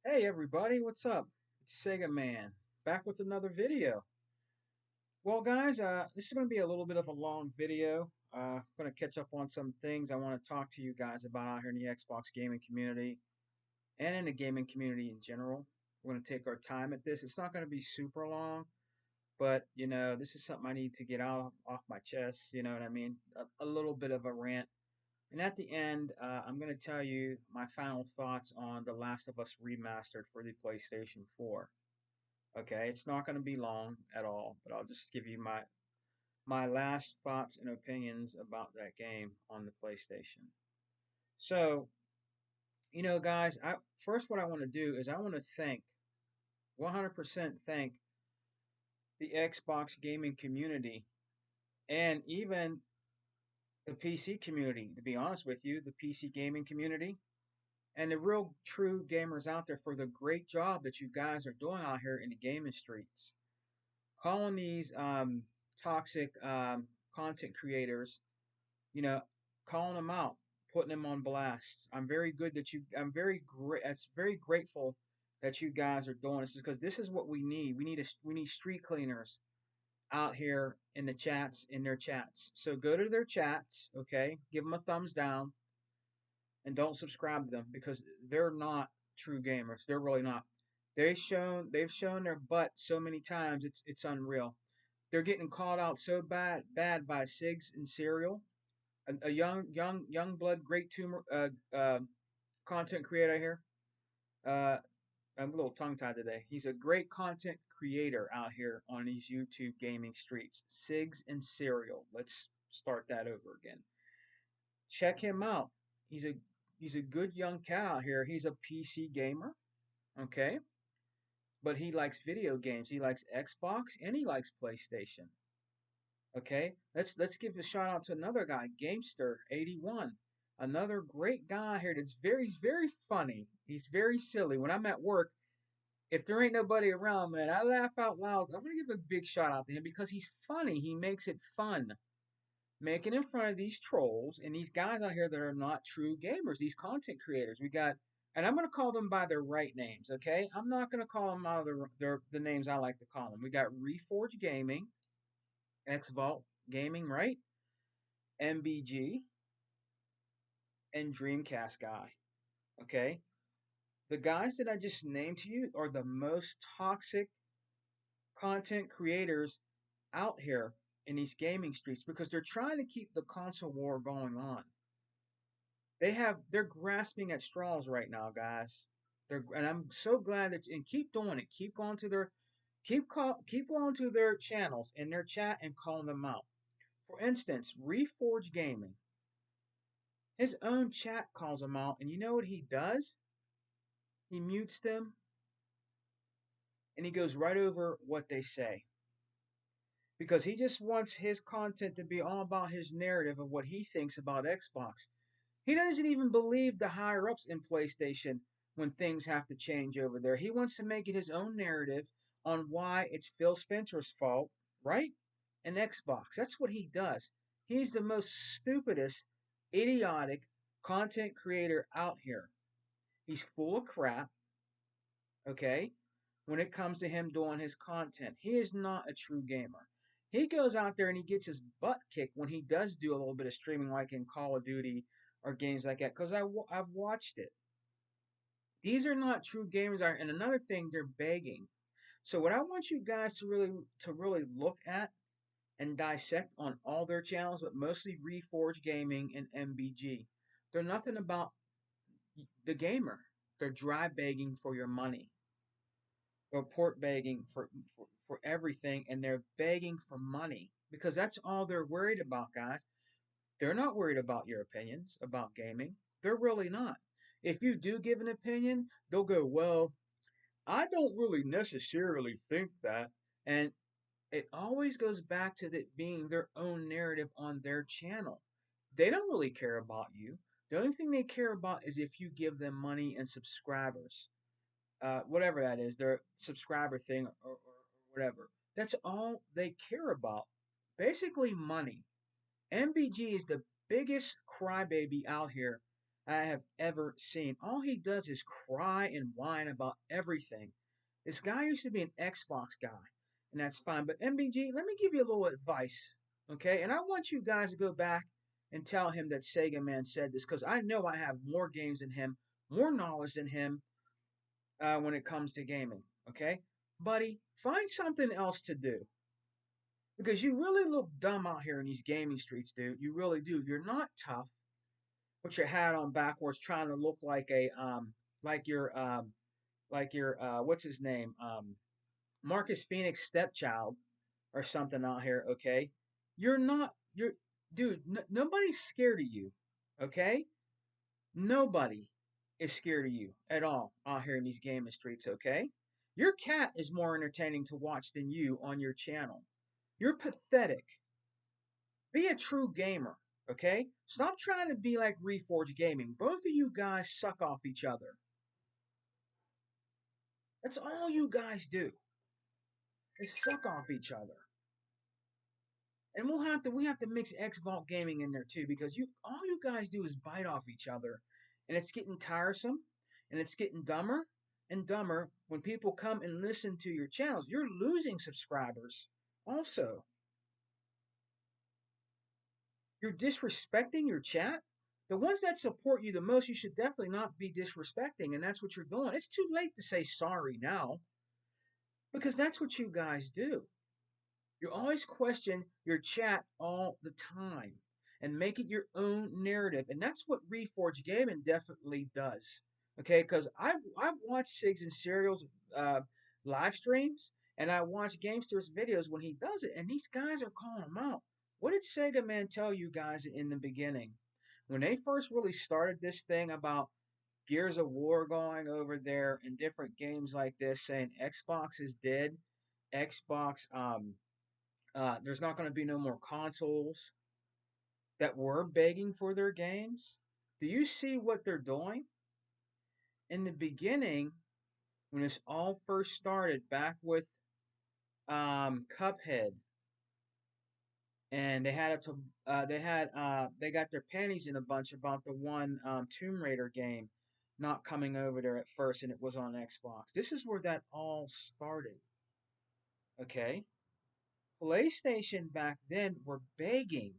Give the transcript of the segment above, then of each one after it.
Hey everybody, what's up? It's Sega Man, back with another video. Well guys, this is going to be a little bit of a long video. I'm going to catch up on some things I want to talk to you guys about out here in the Xbox gaming community and in the gaming community in general. We're going to take our time at this. It's not going to be super long, but this is something I need to get out off my chest, you know what I mean? A little bit of a rant. And at the end, I'm going to tell you my final thoughts on The Last of Us Remastered for the PlayStation 4. Okay, it's not going to be long at all, but I'll just give you my last thoughts and opinions about that game on the PlayStation. So, guys, I first what I want to do is I want to thank 100% thank the Xbox gaming community and even the PC community. To be honest with you, the PC gaming community and the real true gamers out there for the great job that you guys are doing out here in the gaming streets. Calling these toxic content creators, you know, calling them out, putting them on blast. I'm very good that you. I'm very great. It's very grateful that you guys are doing this because this is what we need. We need street cleaners out here in the chats in their chats. So go to their chats, okay? Give them a thumbs down and don't subscribe to them because they're not true gamers. They're really not. They've shown their butt so many times it's unreal. They're getting called out so bad by Sigs and Serial, a young blood great tumor content creator here. Uh, I'm a little tongue tied today. He's a great content creator out here on these YouTube gaming streets. Sigs and Serial. Let's start that over again. Check him out. He's a he's a good young cat out here. He's a PC gamer, okay? But he likes video games. He likes Xbox and he likes PlayStation. Okay? Let's give a shout out to another guy, Gamester81. Another great guy here that's very funny. He's very silly. When I'm at work, if there ain't nobody around, man, I laugh out loud. I'm gonna give a big shout out to him because he's funny. He makes it fun. Making in front of these trolls and these guys out here that are not true gamers, these content creators. We got, and I'm going to call them by their right names, okay? I'm not going to call them out of the names I like to call them. We got Reforge Gaming, X Vault Gaming, right? MBG, and Dreamcast Guy, okay? The guys that I just named to you are the most toxic content creators out here in these gaming streets because they're trying to keep the console war going on. They're grasping at straws right now, guys. And I'm so glad that and keep doing it. Keep going to their keep going to their channels in their chat and calling them out. For instance, Reforge Gaming, his own chat calls them out, and you know what he does? He mutes them and he goes right over what they say because he just wants his content to be all about his narrative of what he thinks about Xbox. He doesn't even believe the higher ups in PlayStation when things have to change over there. He wants to make it his own narrative on why it's Phil Spencer's fault, right? And Xbox. That's what he does. He's the most stupidest, idiotic content creator out here. He's full of crap, okay? When it comes to him doing his content, he is not a true gamer. He goes out there and he gets his butt kicked when he does do a little bit of streaming, like in Call of Duty or games like that, because I've watched it. These are not true gamers. And another thing, they're begging. So what I want you guys to really look at and dissect on all their channels, but mostly Reforge Gaming and MBG. They're nothing about the gamer. They're dry begging for your money. They're port begging for everything, and they're begging for money because that's all they're worried about, guys. They're not worried about your opinions about gaming. They're really not. If you do give an opinion, they'll go, well, I don't really necessarily think that. And it always goes back to that being their own narrative on their channel. They don't really care about you. The only thing they care about is if you give them money and subscribers, whatever that is, their subscriber thing or whatever. That's all they care about. Basically, money. MBG is the biggest crybaby out here I have ever seen. All he does is cry and whine about everything. This guy used to be an Xbox guy, and that's fine. But MBG, let me give you a little advice, okay? And I want you guys to go back and tell him that Sega Man said this because I know I have more games than him, more knowledge than him when it comes to gaming, okay? Buddy, find something else to do because you really look dumb out here in these gaming streets, dude. You really do. You're not tough. Put your hat on backwards, trying to look like a like your what's his name Marcus Phoenix stepchild or something out here. Okay, you're not. You're dude. Nobody's scared of you. Okay, nobody is scared of you at all out here in these gaming streets. Okay, your cat is more entertaining to watch than you on your channel. You're pathetic. Be a true gamer, okay? Stop trying to be like Reforge Gaming. Both of you guys suck off each other. That's all you guys do. Is suck off each other. And we have to mix X Vault Gaming in there too because you all you guys do is bite off each other. And it's getting tiresome and it's getting dumber and dumber when people come and listen to your channels. You're losing subscribers also. You're disrespecting your chat. The ones that support you the most, you should definitely not be disrespecting, and that's what you're doing. It's too late to say sorry now because that's what you guys do. You always question your chat all the time and make it your own narrative, and that's what Reforge Gaming definitely does. Okay, because I've watched Sigs and Serial's live streams, and I watch Gamster's videos when he does it, and these guys are calling him out. What did Sega Man tell you guys in the beginning? When they first really started this thing about Gears of War going over there and different games like this, saying Xbox is dead, Xbox, there's not going to be no more consoles that were begging for their games. Do you see what they're doing? In the beginning, when this all first started, back with Cuphead, and they had it to they got their panties in a bunch about the one Tomb Raider game not coming over there at first, and it was on Xbox. This is where that all started. Okay, PlayStation back then were begging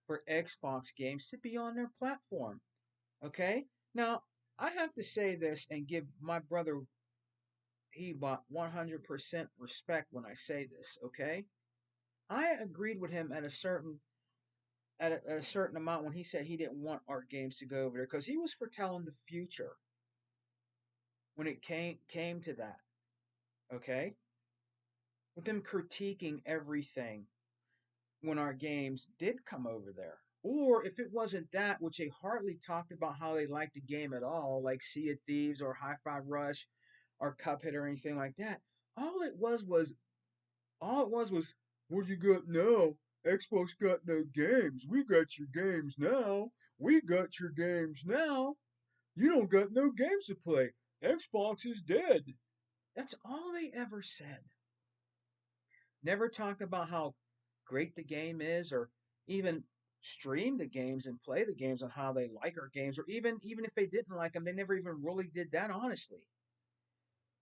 for Xbox games to be on their platform. Okay, now I have to say this and give my brother Hebot 100% respect when I say this. Okay, I agreed with him at a certain amount when he said he didn't want our games to go over there because he was foretelling the future when it came to that. Okay, with them critiquing everything when our games did come over there. Or if it wasn't that, which they hardly talked about how they liked the game at all, like Sea of Thieves or Hi-Fi Rush or Cuphead or anything like that. All it was what you got now? Xbox got no games. We got your games now. We got your games now. You don't got no games to play. Xbox is dead. That's all they ever said. Never talked about how great the game is or even stream the games and play the games on how they like our games or even if they didn't like them, they never even really did that honestly.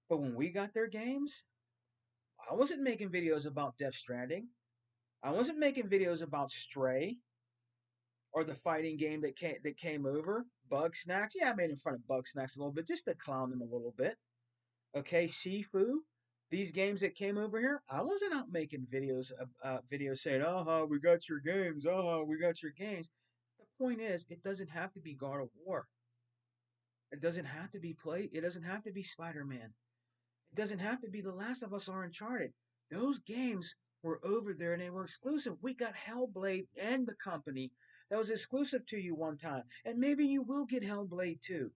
But when we got their games, I wasn't making videos about Death Stranding. I wasn't making videos about Stray or the fighting game that came over. Bug Snacks. Yeah, I made in fun of Bug Snacks a little bit just to clown them a little bit. Okay, Sifu. These games that came over here, I wasn't out making videos saying, "Uh-huh, we got your games. Uh-huh, we got your games." The point is, it doesn't have to be God of War. It doesn't have to be It doesn't have to be Spider-Man. It doesn't have to be The Last of Us or Uncharted. Those games were over there and they were exclusive. We got Hellblade and the company that was exclusive to you one time. And maybe you will get Hellblade 2.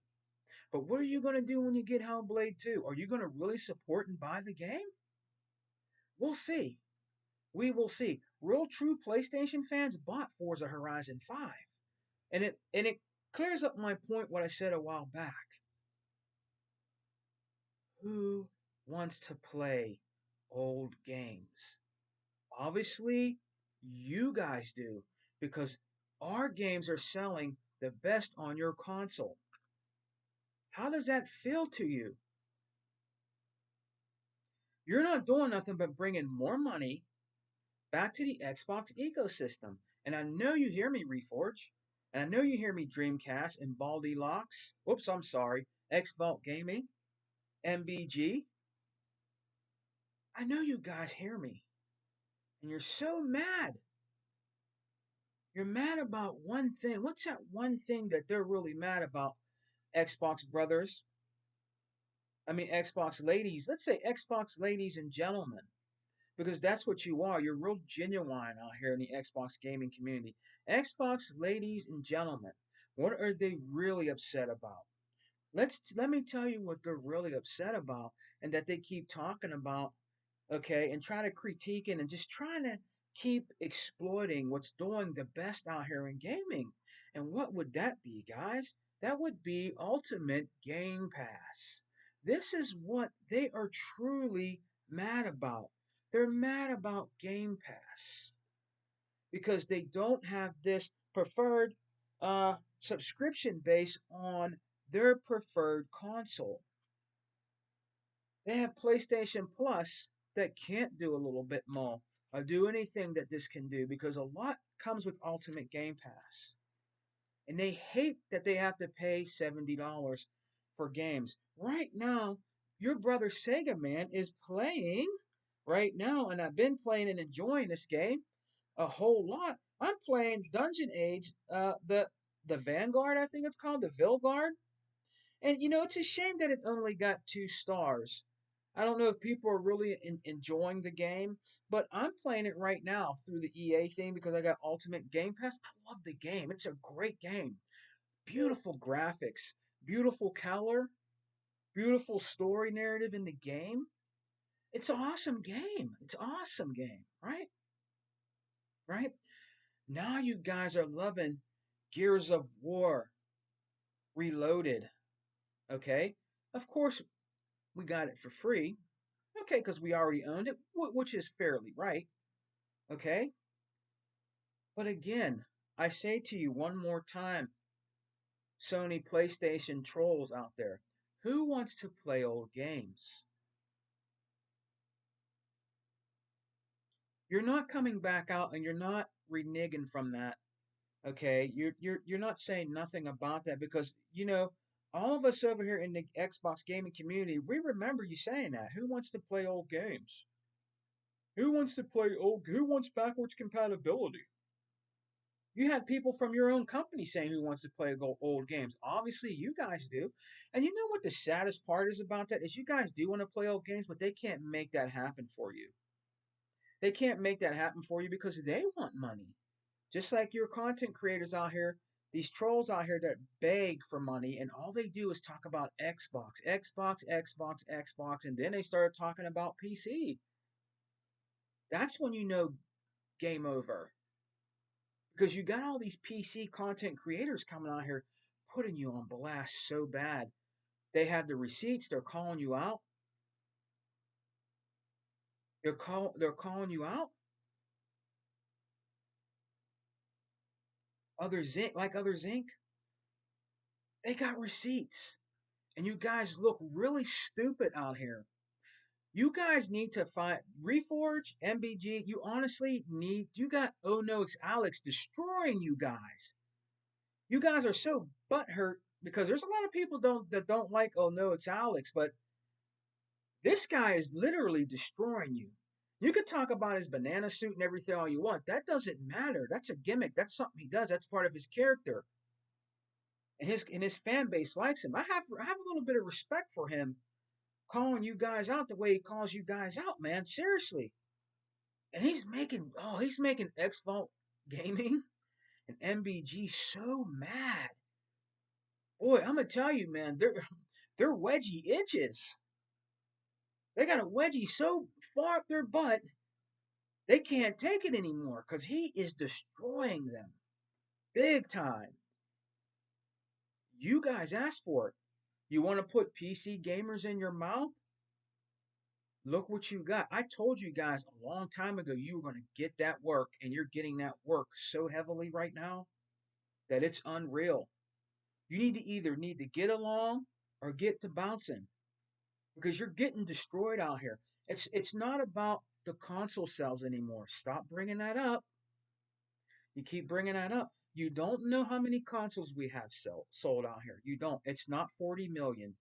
But what are you going to do when you get Hellblade 2? Are you going to really support and buy the game? We'll see. We will see. Real true PlayStation fans bought Forza Horizon 5. And it clears up my point what I said a while back. Who wants to play old games? Obviously, you guys do because Our games are selling the best on your console. How does that feel to you? You're not doing nothing but bringing more money back to the Xbox ecosystem. And I know you hear me, Reforge. And I know you hear me, Dreamcast and Baldy Locks. Whoops, I'm sorry. X Vault Gaming, MBG. I know you guys hear me. And you're so mad. You're mad about one thing. What's that one thing that they're really mad about, Xbox brothers? I mean, Xbox ladies. Let's say Xbox ladies and gentlemen, because that's what you are. You're real genuine out here in the Xbox gaming community. Xbox ladies and gentlemen, what are they really upset about? Let me tell you what they're really upset about, and that they keep talking about, okay, and trying to critique it and just trying to keep exploiting what's doing the best out here in gaming. And what would that be, guys? That would be Ultimate Game Pass. This is what they are truly mad about. They're mad about Game Pass because they don't have this preferred subscription base on their preferred console. They have PlayStation Plus that can't do a little bit more or do anything that this can do because a lot comes with Ultimate Game Pass. And they hate that they have to pay $70 for games. Right now, your brother Sega Man is playing right now, and I've been playing and enjoying this game a whole lot. I'm playing Dungeon Age, the Vanguard, I think it's called, the Vilgard. And it's a shame that it only got 2 stars. I don't know if people are really enjoying the game, but I'm playing it right now through the EA thing because I got Ultimate Game Pass. I love the game. It's a great game. Beautiful graphics, beautiful color, beautiful story narrative in the game. It's an awesome game. It's an awesome game, right? Right? Now you guys are loving Gears of War Reloaded, okay? Of course, we got it for free, okay, because we already owned it, which is fairly right, okay? But again, I say to you one more time, Sony PlayStation trolls out there, who wants to play old games? You're not coming back out and you're not reneging from that, okay? You're not saying nothing about that because all of us over here in the Xbox gaming community, we remember you saying that. Who wants to play old games? Who wants backwards compatibility? You had people from your own company saying who wants to play old games. Obviously, you guys do. And you know what the saddest part is about that is you guys do want to play old games, but they can't make that happen for you. They can't make that happen for you because they want money. Just like your content creators out here, these trolls out here that beg for money, and all they do is talk about Xbox, Xbox, Xbox, Xbox, and then they start talking about PC. That's when you know game over. Because you got all these PC content creators coming out here putting you on blast so bad. They have the receipts, they're calling you out. They're calling you out. Others Inc. They got receipts. And you guys look really stupid out here. You guys need to find Reforge, MBG. You honestly need. You got Oh No It's Alex destroying you guys. You guys are so butthurt because there's a lot of people that don't like Oh No It's Alex, but this guy is literally destroying you. You could talk about his banana suit and everything all you want. That doesn't matter. That's a gimmick. That's something he does. That's part of his character. And his fan base likes him. I have a little bit of respect for him calling you guys out the way he calls you guys out, man. Seriously. And he's making X Vault Gaming and MBG so mad. Boy, I'm gonna tell you, man, they're wedgie itches. They got a wedgie so far up their butt they can't take it anymore because he is destroying them big time. You guys asked for it. You want to put PC gamers in your mouth? Look what you got. I told you guys a long time ago you were going to get that work, and you're getting that work so heavily right now. that it's unreal. You need to either need to get along or get to bouncing because you're getting destroyed out here. It's not about the console sales anymore. Stop bringing that up. You keep bringing that up. You don't know how many consoles we have sold out here. You don't. It's not 40 million.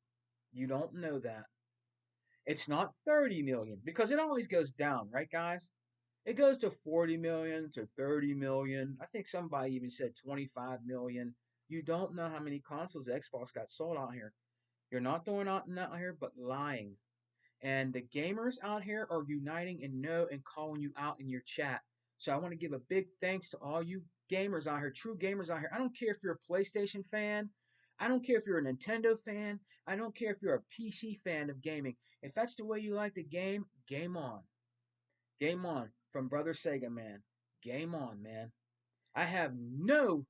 You don't know that. It's not 30 million because it always goes down, right, guys? It goes to 40 million to 30 million. I think somebody even said 25 million. You don't know how many consoles Xbox got sold out here. You're not throwing out here, but lying. And the gamers out here are uniting and know and calling you out in your chat. So I want to give a big thanks to all you gamers out here, true gamers out here. I don't care if you're a PlayStation fan. I don't care if you're a Nintendo fan. I don't care if you're a PC fan of gaming. If that's the way you like the game, game on. Game on from Brother Sega Man. Game on, man. I have no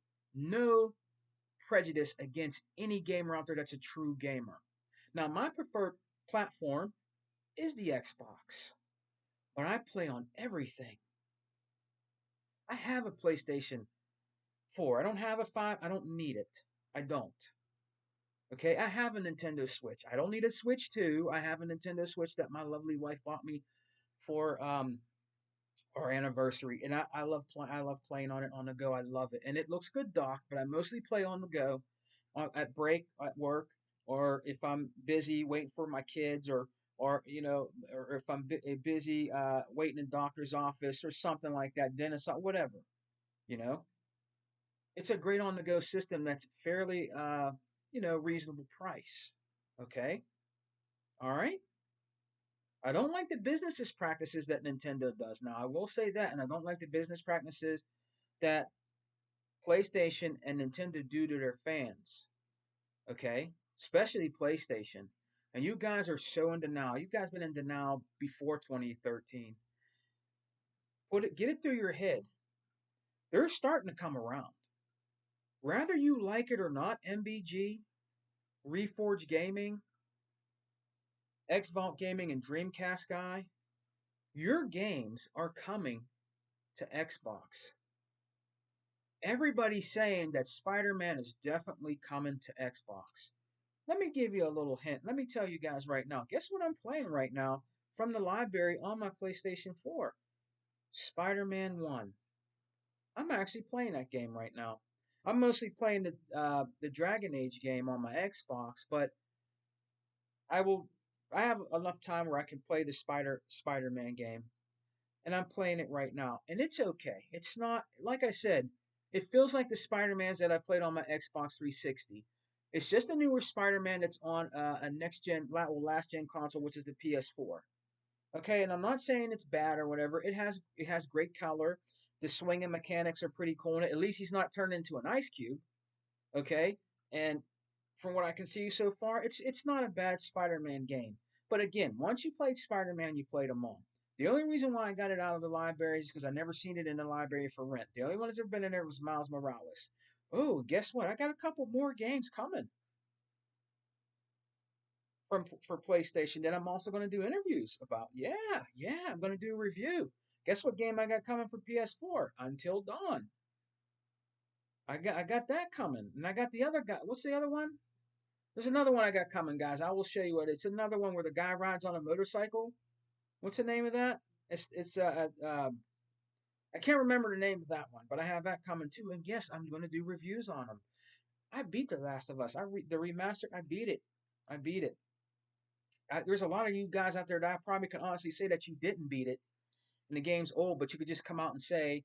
prejudice against any gamer out there that's a true gamer. Now, my preferred platform is the Xbox, but I play on everything. I have a PlayStation 4. I don't have a 5. I don't need it. I don't. Okay, I have a Nintendo Switch. I don't need a Switch 2. I have a Nintendo Switch that my lovely wife bought me for our anniversary, and I love playing on it on the go. I love it, and it looks good, dock. But I mostly play on the go, at break at work, or if I'm busy waiting for my kids, or or if I'm busy waiting in doctor's office or something like that, dentist, whatever. You know, it's a great on the go system that's fairly reasonable price. Okay, all right. I don't like the businesses practices that Nintendo does. Now, I will say that, and I don't like the business practices that PlayStation and Nintendo do to their fans. Okay, especially PlayStation. And you guys are so in denial. You guys been in denial before 2013. Get it through your head. They're starting to come around. Whether you like it or not, MBG, Reforge Gaming, Xvault Gaming, and Dreamcast guy, your games are coming to Xbox. Everybody's saying that Spider-Man is definitely coming to Xbox. Let me give you a little hint. Let me tell you guys right now. Guess what I'm playing right now from the library on my PlayStation 4? Spider-Man 1. I'm actually playing that game right now. I'm mostly playing the Dragon Age game on my Xbox, but I will I have enough time where I can play the Spider-Man game, and I'm playing it right now, and it's okay. It's not like I said. It feels like the Spider-Mans that I played on my Xbox 360. It's just a newer Spider-Man that's on a next gen, last gen console, which is the PS4. Okay, and I'm not saying it's bad or whatever. It has great color. The swinging mechanics are pretty cool. And at least he's not turned into an ice cube. Okay, and from what I can see so far, it's not a bad Spider-Man game. But again, once you played Spider-Man, you played them all. The only reason why I got it out of the library is because I never seen it in the library for rent. The only one that's ever been in there was Miles Morales. Oh, guess what? I got a couple more games coming for PlayStation that I'm also going to do interviews about. Yeah, I'm going to do a review. Guess what game I got coming for PS4? Until Dawn. I got that coming, and I got the other guy. What's the other one? There's another one I got coming, guys. I will show you what it's another one where the guy rides on a motorcycle. What's the name of that? It's I can't remember the name of that one, but I have that coming too. And yes, I'm going to do reviews on them. I beat The Last of Us. The remaster. I beat it. I beat it. There's a lot of you guys out there that I probably can honestly say that you didn't beat it, and the game's old, but you could just come out and say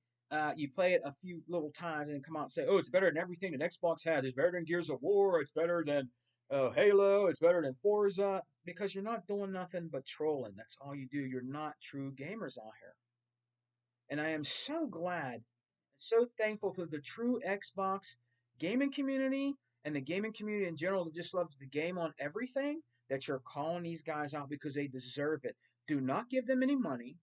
you play it a few little times and then come out and say, oh, it's better than everything that Xbox has. It's better than Gears of War. It's better than Halo. It's better than Forza. Because you're not doing nothing but trolling. That's all you do. You're not true gamers out here. And I am so glad and so thankful for the true Xbox gaming community and the gaming community in general that just loves the game on everything that you're calling these guys out because they deserve it. Do not give them any money.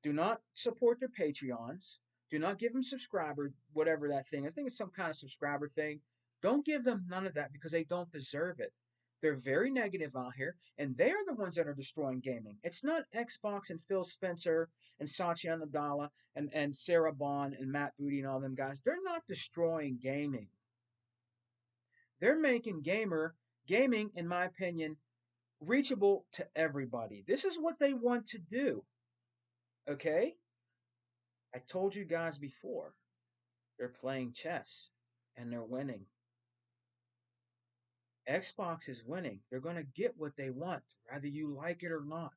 Do not support their Patreons. Do not give them subscriber, whatever that thing is. I think it's some kind of subscriber thing. Don't give them none of that because they don't deserve it. They're very negative out here, and they are the ones that are destroying gaming. It's not Xbox and Phil Spencer and Satya Nadella and Sarah Bond and Matt Booty and all them guys. They're not destroying gaming. They're making gaming, in my opinion, reachable to everybody. This is what they want to do. Okay? I told you guys before. They're playing chess and they're winning. Xbox is winning. They're going to get what they want, whether you like it or not.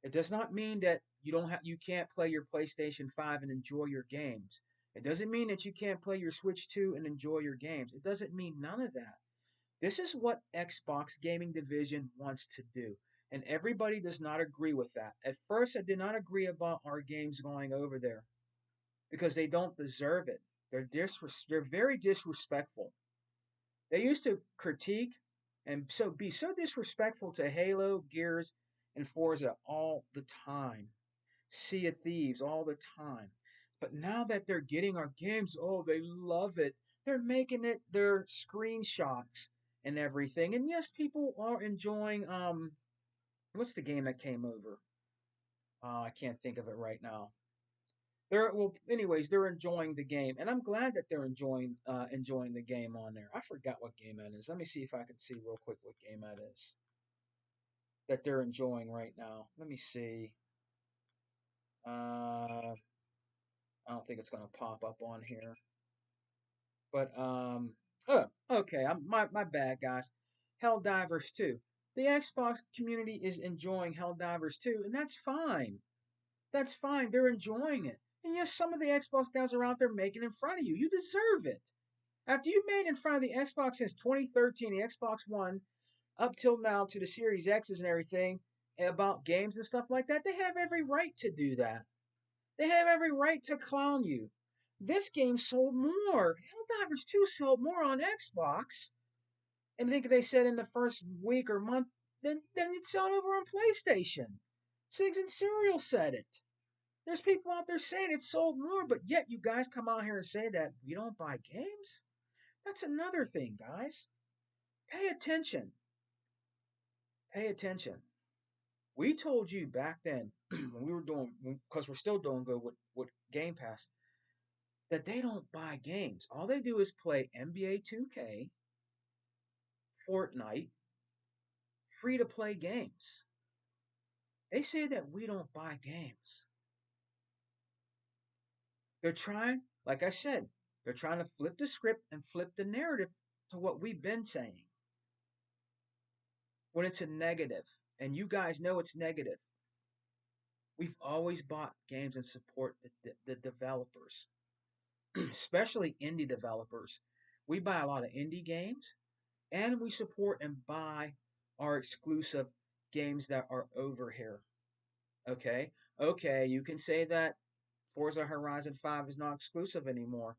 It does not mean that you can't play your PlayStation 5 and enjoy your games. It doesn't mean that you can't play your Switch 2 and enjoy your games. It doesn't mean none of that. This is what Xbox Gaming Division wants to do. And everybody does not agree with that. At first, I did not agree about our games going over there because they don't deserve it. They're very disrespectful. They used to critique and be so disrespectful to Halo, Gears, and Forza all the time. Sea of Thieves all the time. But now that they're getting our games, oh, they love it. They're making it their screenshots and everything. And yes, people are enjoying what's the game that came over? I can't think of it right now. They're enjoying the game, and I'm glad that they're enjoying the game on there. I forgot what game that is. Let me see if I can see real quick what game that is that they're enjoying right now. Let me see. I don't think it's gonna pop up on here, but oh, okay. My bad, guys. Helldivers 2. The Xbox community is enjoying Helldivers 2, and that's fine. That's fine. They're enjoying it. And yes, some of the Xbox guys are out there making in front of you. You deserve it. After you made in front of the Xbox since 2013, the Xbox One, up till now to the Series X's and everything, about games and stuff like that, they have every right to do that. They have every right to clown you. This game sold more. Helldivers 2 sold more on Xbox. And I think they said in the first week or month than it sold over on PlayStation. Sigs and Serial said it. There's people out there saying it sold more, but yet you guys come out here and say that we don't buy games? That's another thing, guys. Pay attention. Pay attention. We told you back then when we were doing, because we're still doing good with Game Pass, that they don't buy games. All they do is play NBA 2K, Fortnite, free to play games. They say that we don't buy games. They're trying, like I said, they're trying to flip the script and flip the narrative to what we've been saying. When it's a negative, and you guys know it's negative, we've always bought games and support the developers, especially indie developers. We buy a lot of indie games, and we support and buy our exclusive games that are over here. Okay? Okay, you can say that Forza Horizon 5 is not exclusive anymore.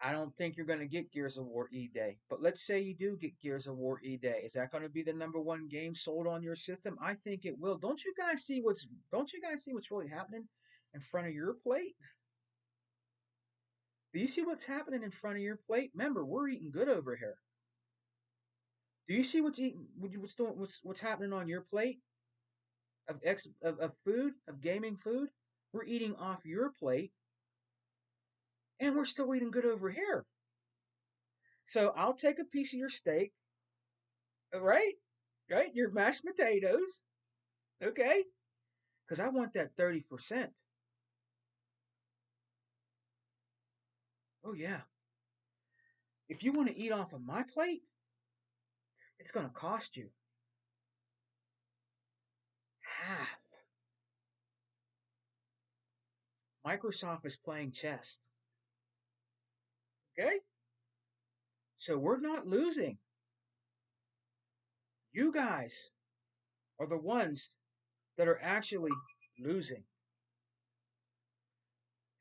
I don't think you're going to get Gears of War E-Day. But let's say you do get Gears of War E-Day. Is that going to be the number one game sold on your system? I think it will. Don't you guys see what's really happening in front of your plate? Do you see what's happening in front of your plate? Remember, we're eating good over here. Do you see what's happening on your plate of food, of gaming food? We're eating off your plate, and we're still eating good over here. So I'll take a piece of your steak, right? Right? Your mashed potatoes, okay? Because I want that 30%. Oh, yeah. If you want to eat off of my plate, it's going to cost you half. Microsoft is playing chess, okay? So we're not losing. You guys are the ones that are actually losing.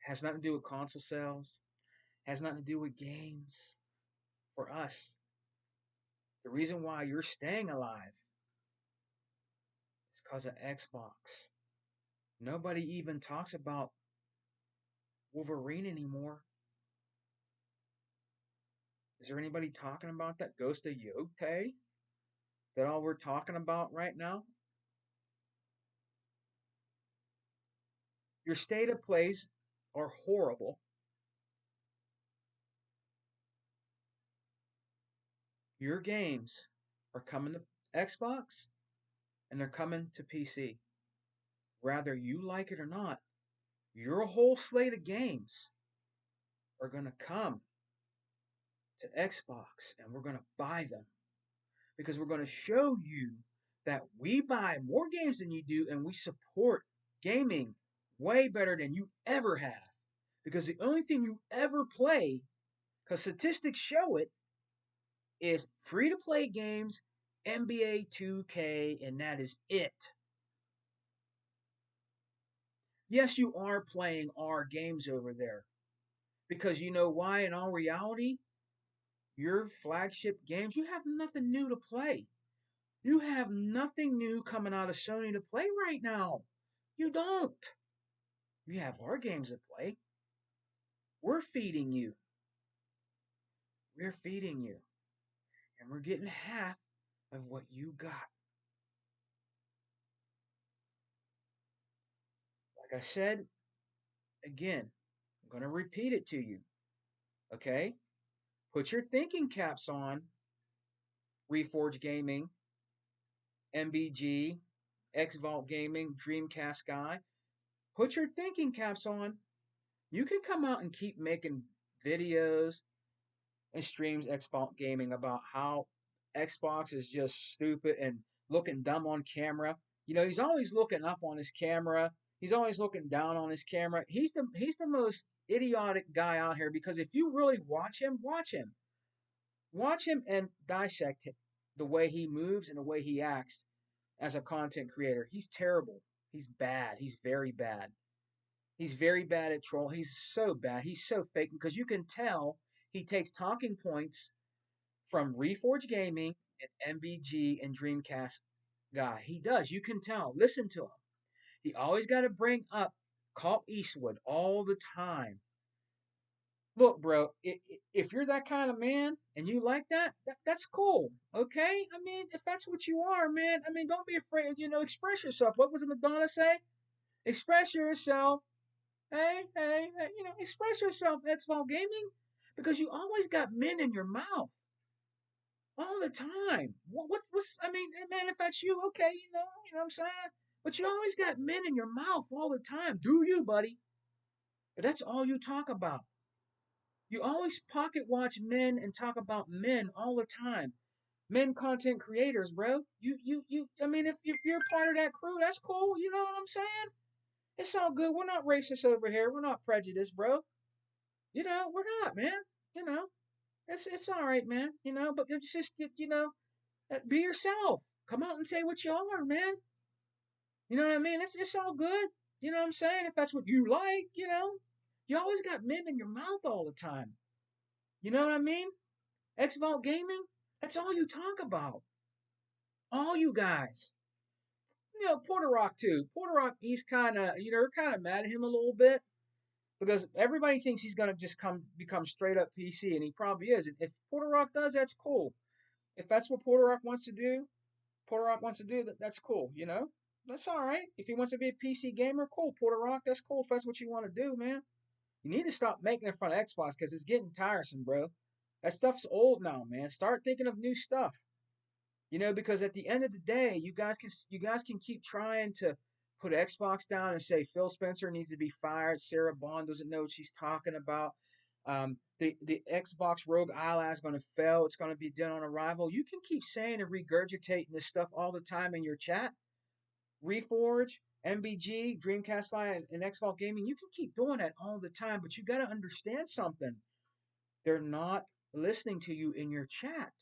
Has nothing to do with console sales, has nothing to do with games. For us, the reason why you're staying alive is because of Xbox. Nobody even talks about Wolverine anymore. Is there anybody talking about that? Ghost of Yotei? Is that all we're talking about right now? Your state of plays are horrible. Your games are coming to Xbox and they're coming to PC. Whether you like it or not, your whole slate of games are going to come to Xbox and we're going to buy them because we're going to show you that we buy more games than you do and we support gaming way better than you ever have. Because the only thing you ever play, because statistics show it, is free to play games, NBA 2K, and that is it. Yes, you are playing our games over there. Because you know why? In all reality, your flagship games, you have nothing new to play. You have nothing new coming out of Sony to play right now. You don't. You have our games to play. We're feeding you. We're feeding you. And we're getting half of what you got. Like I said, again, I'm going to repeat it to you. Okay? Put your thinking caps on, Reforge Gaming, MBG, X Vault Gaming, Dreamcast Guy. Put your thinking caps on. You can come out and keep making videos and streams Xbox Gaming about how Xbox is just stupid and looking dumb on camera. You know, he's always looking up on his camera. He's always looking down on his camera. He's the most idiotic guy out here because if you really watch him, watch him and dissect him, the way he moves and the way he acts as a content creator. He's terrible. He's bad. He's very bad. He's very bad at troll. He's so bad. He's so fake because you can tell he takes talking points from Reforge Gaming and MBG and Dreamcast guy. He does. You can tell. Listen to him. He always got to bring up Clint Eastwood all the time. Look, bro, if you're that kind of man and you like that's cool. Okay? I mean, if that's what you are, man, I mean, don't be afraid. You know, express yourself. What was it Madonna say? Express yourself. Hey, you know, express yourself, Xbox Gaming, because you always got men in your mouth all the time. What's I mean, man, if that's you, okay, you know what I'm saying? But you always got men in your mouth all the time. Do you, buddy? But that's all you talk about. You always pocket watch men and talk about men all the time. Men content creators, bro. You I mean if you're part of that crew, that's cool. You know what I'm saying? It's all good. We're not racist over here. We're not prejudiced, bro. You know, we're not, man. You know, it's all right, man. You know, but it's just be yourself. Come out and say what you are, man. You know what I mean? It's all good. You know what I'm saying? If that's what you like, you always got men in your mouth all the time. You know what I mean? X Vault Gaming. That's all you talk about. All you guys. You know, Porter Rock too. Porter Rock, he's kind of, we're kind of mad at him a little bit because everybody thinks he's gonna just become straight up PC, and he probably is. And if Porter Rock does, that's cool. If that's what Porter Rock wants to do, that's cool. You know, that's all right. If he wants to be a PC gamer, cool. Porter Rock, that's cool. If that's what you want to do, man, you need to stop making it in front of Xbox because it's getting tiresome, bro. That stuff's old now, man. Start thinking of new stuff. You know, because at the end of the day, you guys can keep trying to put Xbox down and say Phil Spencer needs to be fired. Sarah Bond doesn't know what she's talking about. The Xbox Rogue Ally is going to fail. It's going to be dead on arrival. You can keep saying and regurgitating this stuff all the time in your chat. Reforge, MBG, Dreamcast Live, and Xbox Gaming. You can keep doing that all the time, but you got to understand something. They're not listening to you in your chat.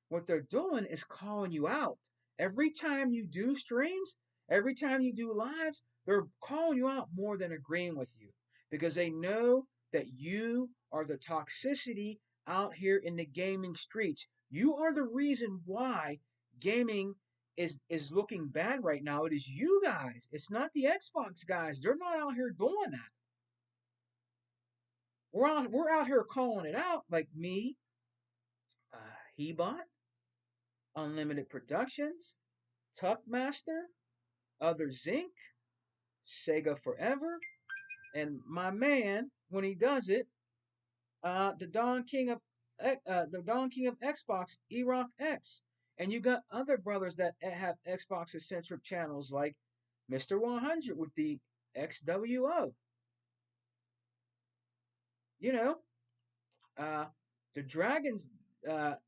What they're doing is calling you out. Every time you do streams, every time you do lives, they're calling you out more than agreeing with you because they know that you are the toxicity out here in the gaming streets. You are the reason why gaming is looking bad right now. It is you guys. It's not the Xbox guys. They're not out here doing that. We're out here calling it out like me, Peabot, Unlimited Productions, Tuckmaster, Other Zinc, Sega Forever, and my man, when he does it, the Don King of Xbox, Erock X. And you got other brothers that have Xbox eccentric channels like Mr. 100 with the XWO. You know, uh, the Dragons, the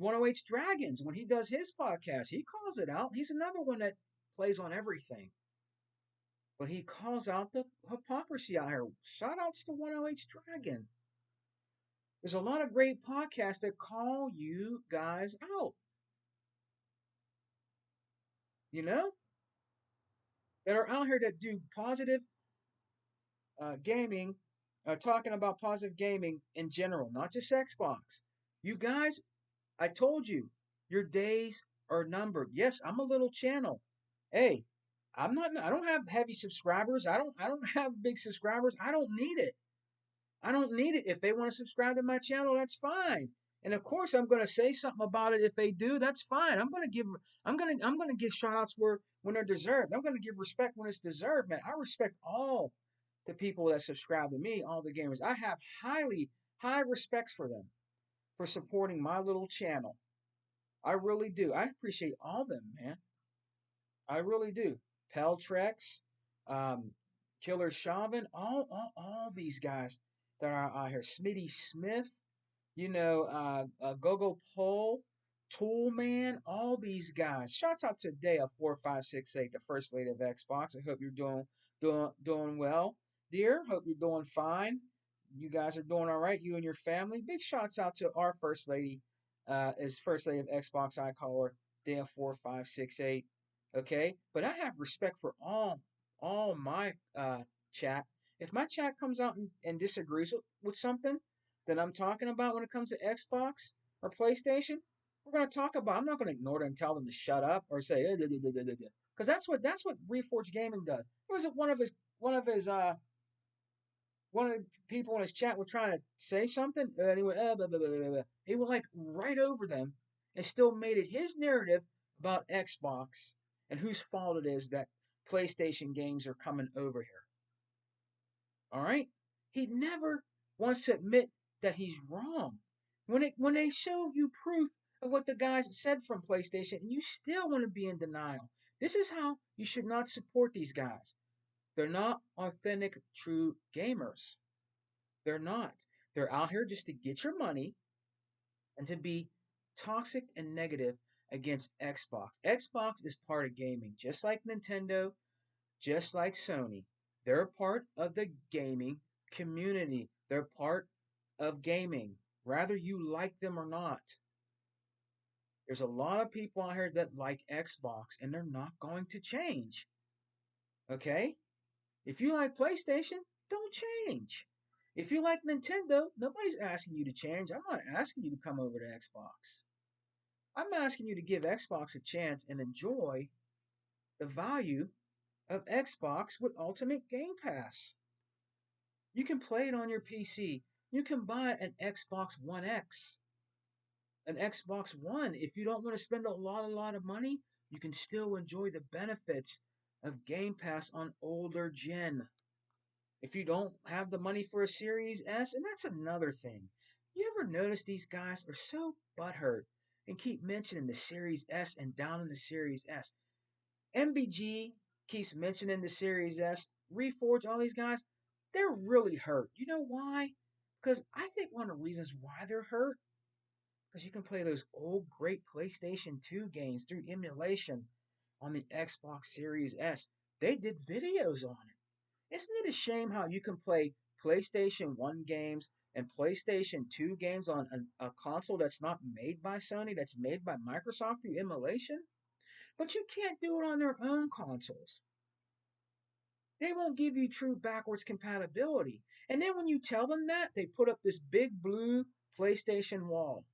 108's Dragons, when he does his podcast, he calls it out. He's another one that plays on everything. But he calls out the hypocrisy out here. Shout outs to 108's Dragon. There's a lot of great podcasts that call you guys out, you know, that are out here that do positive gaming, talking about positive gaming in general, not just Xbox. You guys, I told you, your days are numbered. Yes, I'm a little channel. Hey, I'm not. I don't have heavy subscribers. I don't have big subscribers. I don't need it. I don't need it. If they want to subscribe to my channel, that's fine. And of course, I'm going to say something about it if they do. That's fine. I'm going to give shout outs where when they're deserved. I'm going to give respect when it's deserved, man. I respect all the people that subscribe to me, all the gamers. I have high respects for them for supporting my little channel. I really do. I appreciate all of them, man. I really do. Peltrex, um, Killer Shaman, all these guys that are out here. Smitty Smith, Gogo Pole, Tool Man, all these guys. Shouts out to Dea 4568, the first lady of Xbox. I hope you're doing well, dear. Hope you're doing fine. You guys are doing all right. You and your family. Big shouts out to our first lady, is first lady of Xbox. I call her Dea 4568. Okay, but I have respect for all my chat. If my chat comes out and disagrees with something that I'm talking about when it comes to Xbox or PlayStation, we're going to talk about. I'm not going to ignore it and tell them to shut up or say because that's what Reforged Gaming does. It was one of the people in his chat were trying to say something, and he went blah, blah, blah, blah, blah. He went like right over them and still made it his narrative about Xbox and whose fault it is that PlayStation games are coming over here. All right, he never wants to admit that he's wrong. When they show you proof of what the guys said from PlayStation, and you still want to be in denial. This is how you should not support these guys. They're not authentic, true gamers. They're not. They're out here just to get your money and to be toxic and negative against Xbox. Xbox is part of gaming, just like Nintendo, just like Sony. They're part of the gaming community. They're part of gaming, whether you like them or not. There's a lot of people out here that like Xbox, and they're not going to change. Okay? If you like PlayStation, don't change. If you like Nintendo, nobody's asking you to change. I'm not asking you to come over to Xbox. I'm asking you to give Xbox a chance and enjoy the value of Xbox with Ultimate Game Pass. You can play it on your PC. You can buy an Xbox One X, an Xbox One. If you don't want to spend a lot of money, you can still enjoy the benefits of Game Pass on older gen. If you don't have the money for a Series S, and that's another thing. You ever notice these guys are so butthurt and keep mentioning the Series S and down in the Series S? MBG keeps mentioning the Series S, Reforge, all these guys, they're really hurt. You know why? Because I think one of the reasons why they're hurt, because you can play those old great PlayStation 2 games through emulation on the Xbox Series S. They did videos on it. Isn't it a shame how you can play PlayStation 1 games and PlayStation 2 games on a console that's not made by Sony, that's made by Microsoft through emulation? But you can't do it on their own consoles. They won't give you true backwards compatibility. And then when you tell them that, they put up this big blue PlayStation wall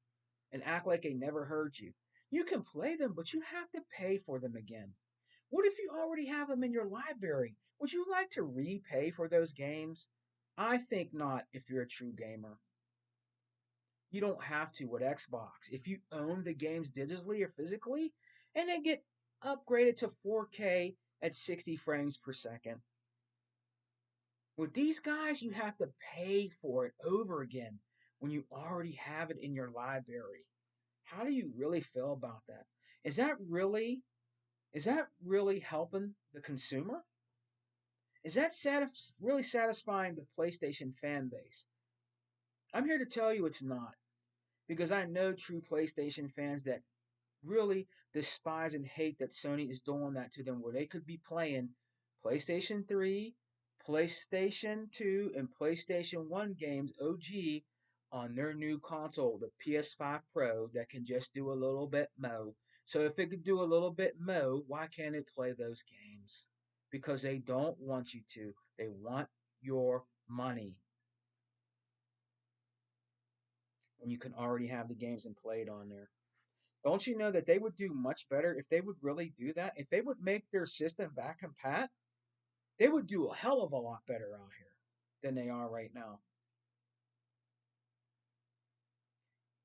and act like they never heard you. You can play them, but you have to pay for them again. What if you already have them in your library? Would you like to repay for those games? I think not if you're a true gamer. You don't have to with Xbox. If you own the games digitally or physically, and they get upgraded to 4K at 60 frames per second. With these guys, you have to pay for it over again when you already have it in your library. How do you really feel about that? Is that really helping the consumer? Is that really satisfying the PlayStation fan base? I'm here to tell you it's not, because I know true PlayStation fans that really despise and hate that Sony is doing that to them, where they could be playing PlayStation 3, PlayStation 2, and PlayStation 1 games OG on their new console, the PS5 Pro, that can just do a little bit more. So if it could do a little bit more, why can't it play those games? Because they don't want you to. They want your money when you can already have the games and play it on there. Don't you know that they would do much better if they would really do that? If they would make their system back compat, they would do a hell of a lot better out here than they are right now.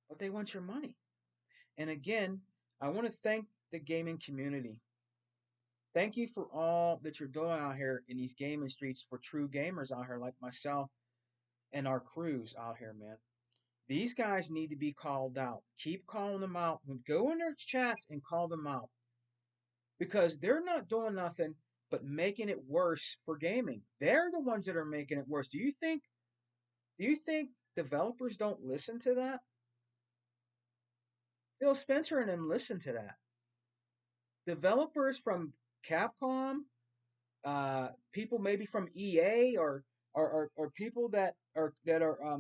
But they want your money. And again, I want to thank the gaming community. Thank you for all that you're doing out here in these gaming streets for true gamers out here like myself and our crews out here, man. These guys need to be called out. Keep calling them out. Go in their chats and call them out, because they're not doing nothing but making it worse for gaming. They're the ones that are making it worse. Do you think developers don't listen to that? Phil Spencer and them listen to that. Developers from Capcom, people maybe from EA, or people that are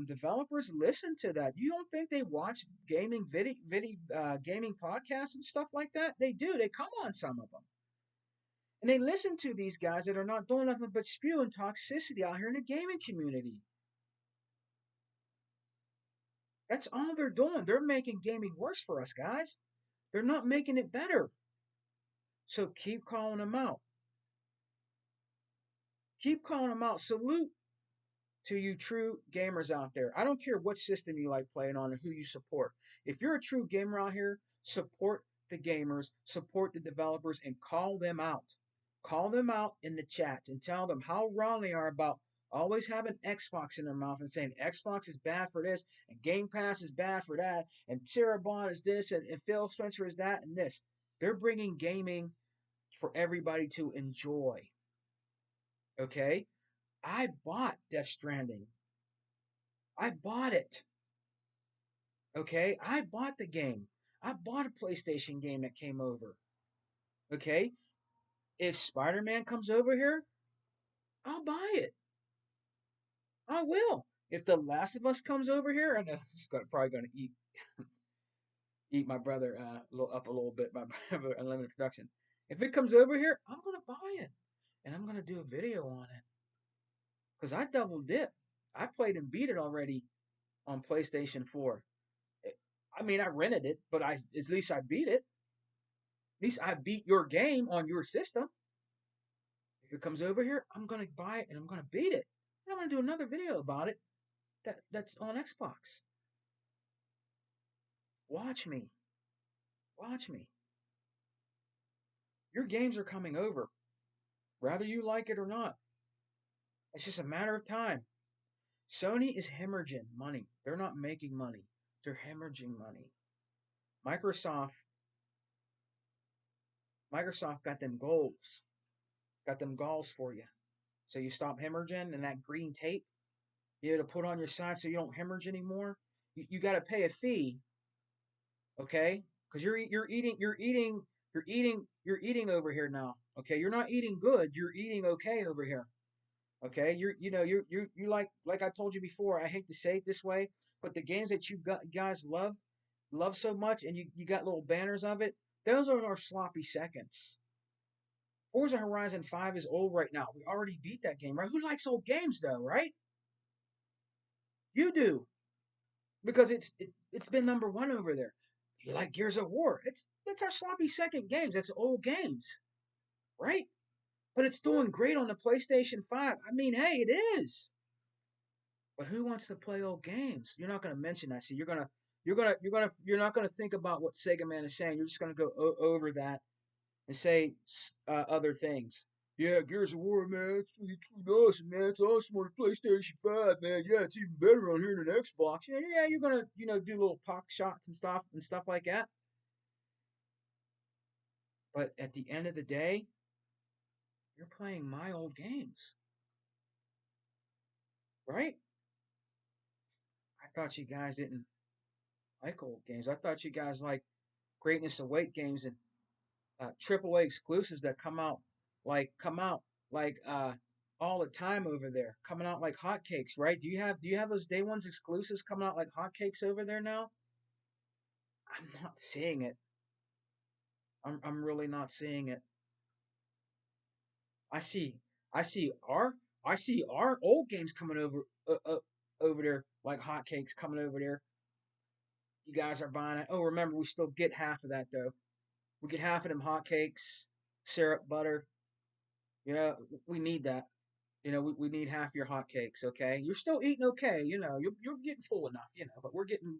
developers listen to that. You don't think they watch gaming podcasts and stuff like that? They do. They come on some of them. And they listen to these guys that are not doing nothing but spewing toxicity out here in the gaming community. That's all they're doing. They're making gaming worse for us, guys. They're not making it better. So keep calling them out. Keep calling them out. Salute to you true gamers out there. I don't care what system you like playing on and who you support. If you're a true gamer out here, support the gamers, support the developers, and call them out. Call them out in the chats and tell them how wrong they are about always having Xbox in their mouth and saying Xbox is bad for this and Game Pass is bad for that and Cinnabon is this and Phil Spencer is that and this. They're bringing gaming for everybody to enjoy. Okay? I bought Death Stranding. I bought it. Okay? I bought the game. I bought a PlayStation game that came over. Okay? If Spider Man comes over here, I'll buy it. I will. If The Last of Us comes over here, I know it's probably going to eat my brother up a little bit by Unlimited Productions. If it comes over here, I'm going to buy it. And I'm going to do a video on it. Because I double dip. I played and beat it already on PlayStation 4. I mean, I rented it, but at least I beat it. At least I beat your game on your system. If it comes over here, I'm going to buy it and I'm going to beat it. And I'm going to do another video about it that's on Xbox. Watch me. Watch me. Your games are coming over, whether you like it or not. It's just a matter of time. Sony is hemorrhaging money. They're not making money. They're hemorrhaging money. Microsoft got them goals. Got them goals for you. So you stop hemorrhaging, and that green tape you to put on your side so you don't hemorrhage anymore. You got to pay a fee, okay? Because you're eating over here now. Okay, you're not eating good. You're eating okay over here. Okay, you like I told you before. I hate to say it this way, but the games that guys love so much, and you got little banners of it. Those are our sloppy seconds. Forza Horizon 5 is old right now. We already beat that game, right? Who likes old games though, right? You do, because it's been number one over there. You like Gears of War? It's our sloppy second games. It's old games, right? But it's doing great on the PlayStation 5. I mean, hey, it is. But who wants to play old games? You're not going to mention that. See, you're not going to think about what Sega Man is saying. You're just going to go over that and say other things. Yeah, Gears of War, man, it's really awesome, man. It's awesome on the PlayStation 5, man. Yeah, it's even better on here than Xbox. Yeah, yeah, you're gonna, do little puck shots and stuff like that. But at the end of the day, you're playing my old games, right? I thought you guys didn't like old games. I thought you guys like Greatness Await games and AAA exclusives that come out like all the time over there, coming out like hotcakes, right? Do you have those day ones exclusives coming out like hotcakes over there now? I'm not seeing it. I'm really not seeing it. I see I see our I see our old games coming over there like hotcakes coming over there. You guys are buying it. Oh, remember we still get half of that though. We get half of them hotcakes, syrup, butter. Yeah, we need that. We need half your hotcakes, okay? You're still eating okay, you're getting full enough, but we're getting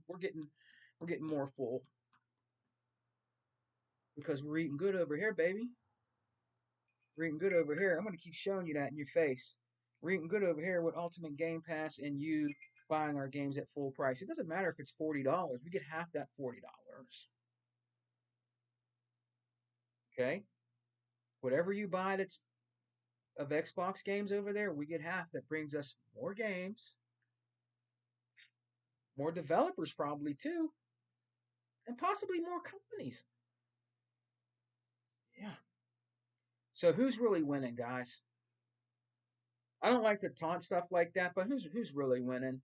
more full because we're eating good over here, baby. We're eating good over here. I'm gonna keep showing you that in your face. We're eating good over here with Ultimate Game Pass and you buying our games at full price. It doesn't matter if it's $40. We get half that $40. Okay? Whatever you buy that's of Xbox games over there, we get half. That brings us more games, more developers probably too, and possibly more companies. Yeah. So who's really winning, guys? I don't like to taunt stuff like that, but who's really winning?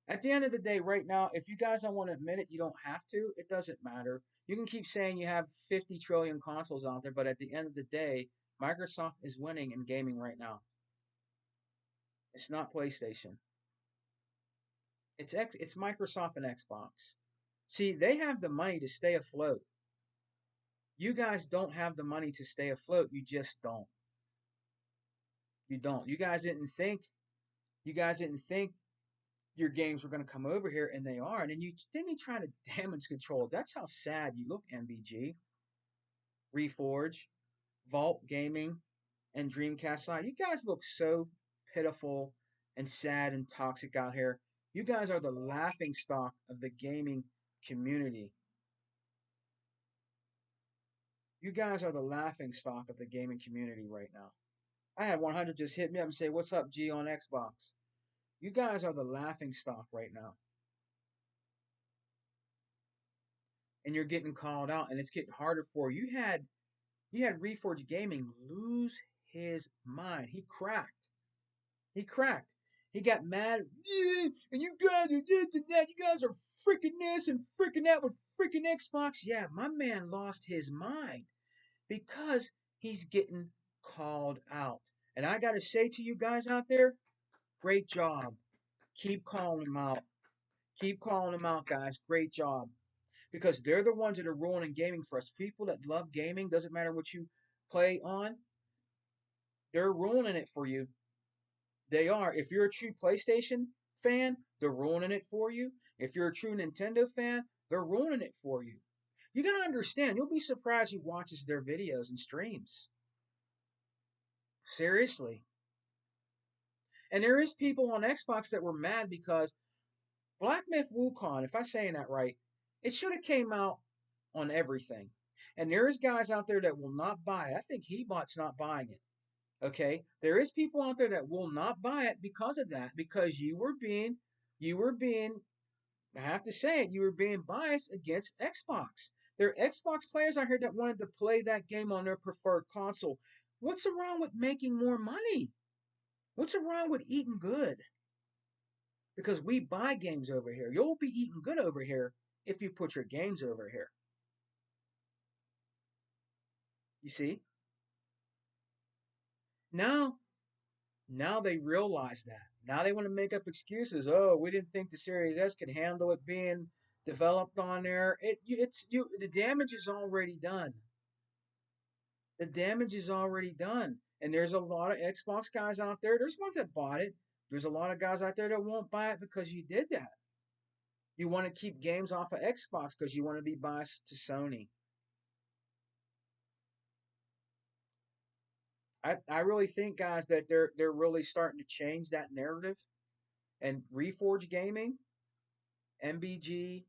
At the end of the day, right now, if you guys don't want to admit it, you don't have to. It doesn't matter. You can keep saying you have 50 trillion consoles out there, but at the end of the day, Microsoft is winning in gaming right now. It's not PlayStation. It's Microsoft and Xbox. See, they have the money to stay afloat. You guys don't have the money to stay afloat. You just don't. You don't. You guys didn't think your games were going to come over here, and they are. And then you try to damage control. That's how sad you look, MVG, Reforge, Vault Gaming, and Dreamcast Side. You guys look so pitiful and sad and toxic out here. You guys are the laughing stock of the gaming community. You guys are the laughing stock of the gaming community right now. I had 100 just hit me up and say, "What's up, G on Xbox?" You guys are the laughing stock right now. And you're getting called out, and it's getting harder for you. You had Reforge Gaming lose his mind. He cracked. He cracked. He got mad. Yeah, and you guys are this and that. You guys are freaking this and freaking that with freaking Xbox. Yeah, my man lost his mind because he's getting called out. And I got to say to you guys out there, great job. Keep calling him out. Keep calling him out, guys. Great job. Because they're the ones that are ruining gaming for us. People that love gaming, doesn't matter what you play on, they're ruining it for you. They are. If you're a true PlayStation fan, they're ruining it for you. If you're a true Nintendo fan, they're ruining it for you. You gotta understand, you'll be surprised who watches their videos and streams. Seriously. And there is people on Xbox that were mad because Black Myth Wukong, if I'm saying that right, it should have came out on everything. And there is guys out there that will not buy it. I think Hebot's not buying it. Okay, there is people out there that will not buy it because of that. Because you were being. I have to say it. You were being biased against Xbox. There are Xbox players out here that wanted to play that game on their preferred console. What's wrong with making more money? What's wrong with eating good? Because we buy games over here. You'll be eating good over here if you put your games over here. You see? Now, now they realize that. Now they want to make up excuses. Oh, we didn't think the Series S could handle it being developed on there. The damage is already done. The damage is already done. And there's a lot of Xbox guys out there. There's ones that bought it. There's a lot of guys out there that won't buy it because you did that. You want to keep games off of Xbox because you want to be biased to Sony. I really think, guys, that they're really starting to change that narrative. And Reforge Gaming, MBG,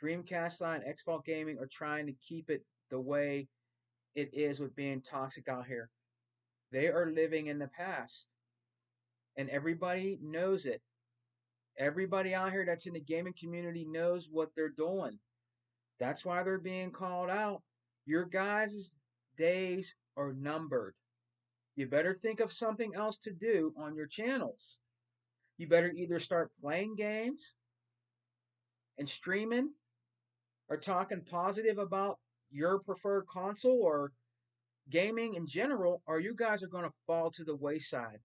Dreamcast Line, Xbox Gaming are trying to keep it the way it is with being toxic out here. They are living in the past, and everybody knows it. Everybody out here that's in the gaming community knows what they're doing. That's why they're being called out. Your guys' days are numbered. You better think of something else to do on your channels. You better either start playing games and streaming or talking positive about your preferred console or gaming in general, or you guys are going to fall to the wayside.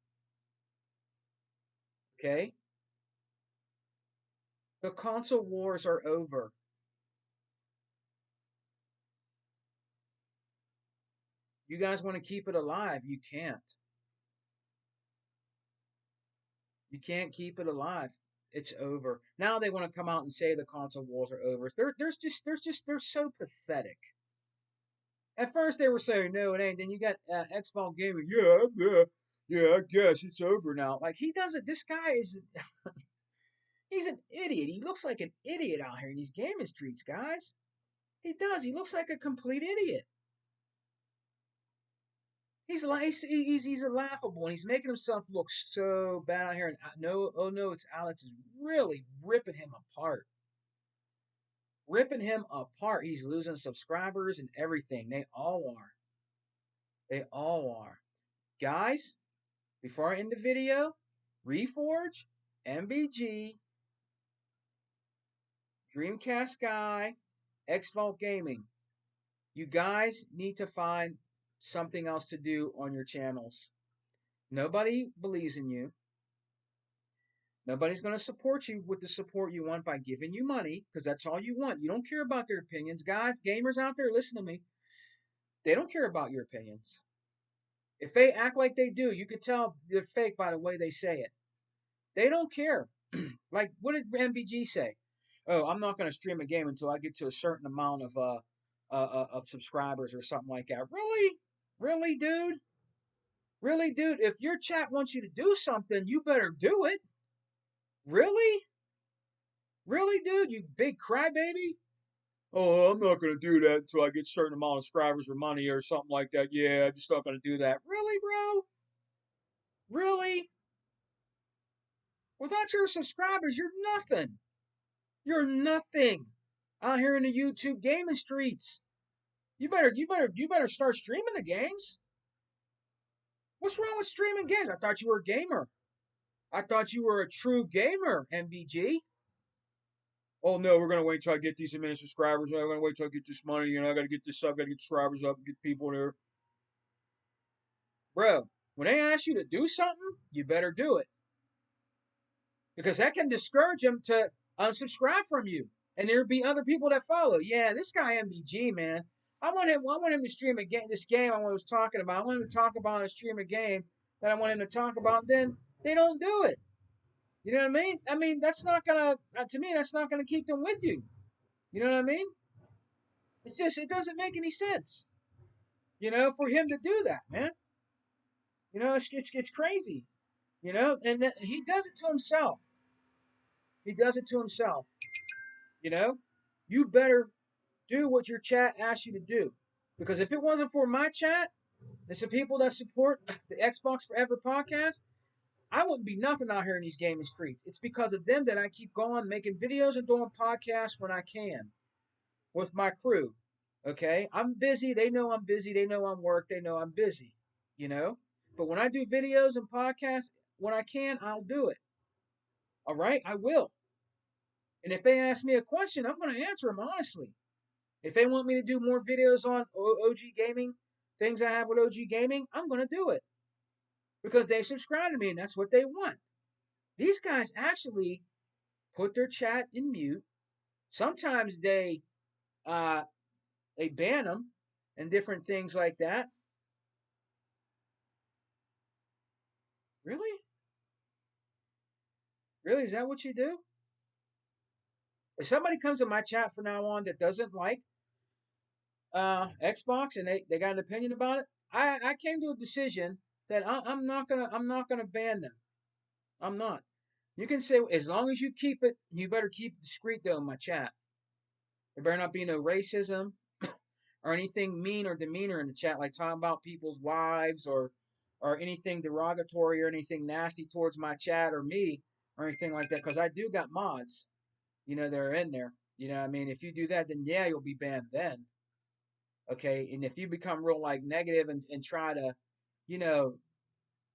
Okay? The console wars are over. You guys want to keep it alive? You can't. You can't keep it alive. It's over. Now they want to come out and say the console wars are over. They're so pathetic. At first they were saying no, it ain't. Then you got Xbox Gaming. Yeah. I guess it's over now. Like he doesn't. This guy is. He's an idiot. He looks like an idiot out here in these gaming streets, guys. He does. He looks like a complete idiot. He's a laughable, and he's making himself look so bad out here. And no, oh no, it's Alex is really ripping him apart. Ripping him apart. He's losing subscribers and everything. They all are. They all are. Guys, before I end the video, Reforge, MBG, Dreamcast Guy, Xvault Gaming. You guys need to find something else to do on your channels. Nobody believes in you. Nobody's going to support you with the support you want by giving you money, because that's all you want. You don't care about their opinions. Guys, gamers out there, listen to me. They don't care about your opinions. If they act like they do, you can tell they're fake by the way they say it. They don't care. Like, what did MBG say? Oh, I'm not going to stream a game until I get to a certain amount of subscribers or something like that. Really? Really, dude? Really, dude? If your chat wants you to do something, you better do it. Really? Really, dude? You big crybaby? Oh, I'm not going to do that until I get a certain amount of subscribers or money or something like that. Yeah, I'm just not going to do that. Really, bro? Really? Without your subscribers, you're nothing. You're nothing out here in the YouTube gaming streets. You better start streaming the games. What's wrong with streaming games? I thought you were a gamer. I thought you were a true gamer, MBG. Oh no, we're gonna wait till I get these many subscribers. I'm gonna wait till I get this money. I gotta get this up, gotta get subscribers up, get people there. Bro, when they ask you to do something, you better do it. Because that can discourage them to unsubscribe from you. And there'll be other people that follow. Yeah, this guy MBG, man. I want him to stream a game. This game I was talking about. I want him to talk about and stream a game that I want him to talk about. Then they don't do it. You know what I mean? I mean, that's not gonna. To me, that's not gonna keep them with you. You know what I mean? It's just it doesn't make any sense. For him to do that, man. It's crazy. And he does it to himself. He does it to himself. You know, you better do what your chat asks you to do. Because if it wasn't for my chat and some people that support the Xbox Forever podcast, I wouldn't be nothing out here in these gaming streets. It's because of them that I keep going, making videos and doing podcasts when I can with my crew. Okay? I'm busy. They know I'm busy. They know I'm work. They know I'm busy. You know? But when I do videos and podcasts, when I can, I'll do it. All right? I will. And if they ask me a question, I'm going to answer them honestly. If they want me to do more videos on OG Gaming, things I have with OG Gaming, I'm going to do it. Because they subscribe to me and that's what they want. These guys actually put their chat in mute. Sometimes they ban them and different things like that. Really? Really? Is that what you do? If somebody comes in my chat from now on that doesn't like Xbox and they got an opinion about it, I came to a decision that I'm not gonna ban them. I'm not. You can say as long as you keep it, you better keep it discreet though in my chat. There better not be no racism or anything mean or demeanor in the chat, like talking about people's wives or anything derogatory or anything nasty towards my chat or me or anything like that. Because I do got mods, that are in there. You know what I mean? If you do that, then yeah, you'll be banned then. Okay. And if you become real like negative and try to, you know,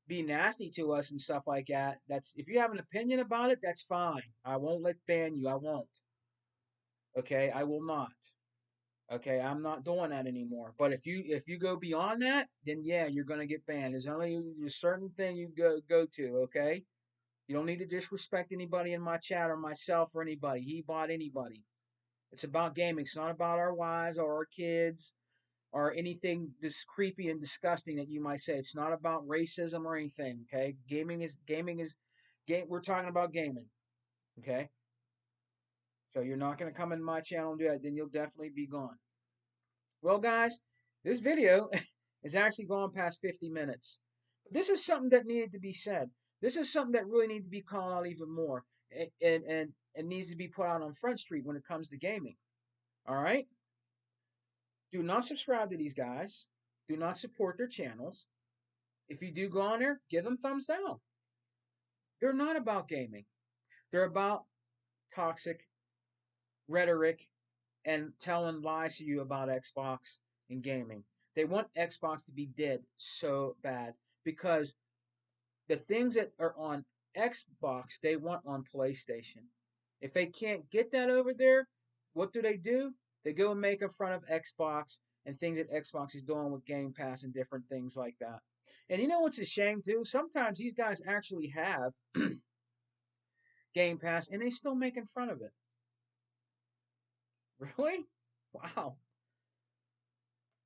be nasty to us and stuff like that, that's if you have an opinion about it, that's fine. I won't let ban you. I won't. Okay. I will not. Okay, I'm not doing that anymore. But if you go beyond that, then yeah, you're gonna get banned. There's only a certain thing you go to. Okay, you don't need to disrespect anybody in my chat or myself or anybody. He bought anybody. It's about gaming. It's not about our wives or our kids or anything this creepy and disgusting that you might say. It's not about racism or anything. Okay, gaming is game. We're talking about gaming. Okay, so you're not gonna come in my channel and do that. Then you'll definitely be gone. Well, guys, this video is actually gone past 50 minutes. But this is something that needed to be said. This is something that really needs to be called out even more and needs to be put out on Front Street when it comes to gaming. All right? Do not subscribe to these guys. Do not support their channels. If you do go on there, give them thumbs down. They're not about gaming. They're about toxic rhetoric and telling lies to you about Xbox and gaming. They want Xbox to be dead so bad because the things that are on Xbox they want on PlayStation. If they can't get that over there, what do? They go and make in front of Xbox and things that Xbox is doing with Game Pass and different things like that. And you know what's a shame too? Sometimes these guys actually have Game Pass and they still make in front of it. Really? Wow.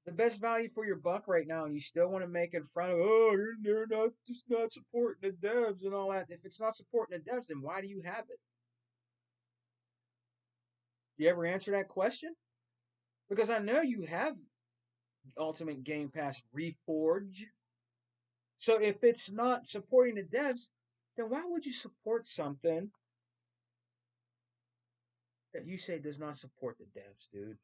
The best value for your buck right now, and you still want to make in front of, oh, you're not just not supporting the devs and all that. If it's not supporting the devs, then why do you have it? You ever answer that question? Because I know you have Ultimate Game Pass Reforge. So if it's not supporting the devs, then why would you support something that you say does not support the devs, dude?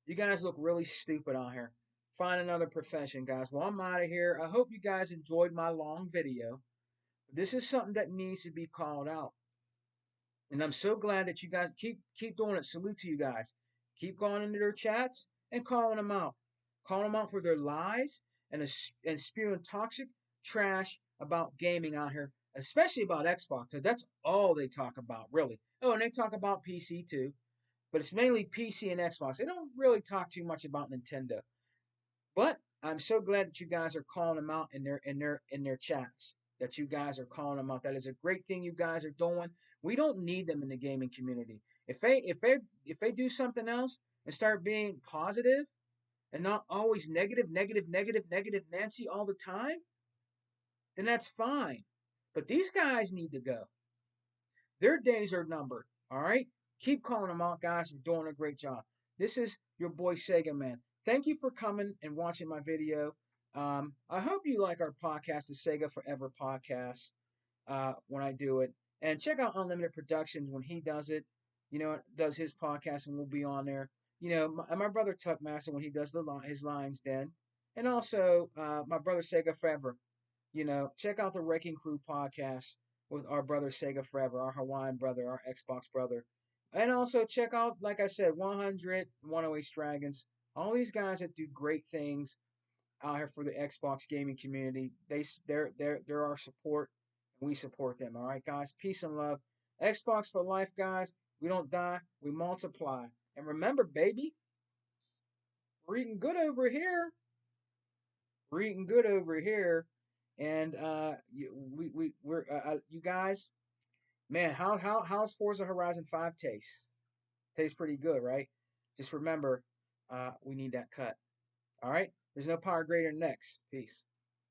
You guys look really stupid out here. Find another profession, guys. Well, I'm out of here. I hope you guys enjoyed my long video. This is something that needs to be called out. And I'm so glad that you guys keep doing it. Salute to you guys. Keep going into their chats and calling them out. Calling them out for their lies and spewing toxic trash about gaming out here, especially about Xbox, because that's all they talk about, really. Oh, and they talk about PC too, but it's mainly PC and Xbox. They don't really talk too much about Nintendo. But I'm so glad that you guys are calling them out in their chats. That you guys are calling them out. That is a great thing you guys are doing. We don't need them in the gaming community. If they do something else and start being positive and not always negative Nancy all the time, then that's fine. But these guys need to go. Their days are numbered. All right? Keep calling them out, guys. You're doing a great job. This is your boy Sega Man. Thank you for coming and watching my video. I hope you like our podcast, the Sega Forever podcast, when I do it. And check out Unlimited Productions when he does it. Does his podcast and we'll be on there. My brother Tuck Master when he does his lines then. And also my brother Sega Forever. Check out the Wrecking Crew podcast with our brother Sega Forever, our Hawaiian brother, our Xbox brother. And also check out, like I said, 100, 108 Dragons. All these guys that do great things out here for the Xbox gaming community. They're our support, and we support them. All right, guys. Peace and love. Xbox for life, guys. We don't die, we multiply. And remember, baby, we're eating good over here. We're eating good over here. And you guys, man, how's Forza Horizon 5 taste? Tastes pretty good, right? Just remember, we need that cut. All right. There's no power greater than X. Peace.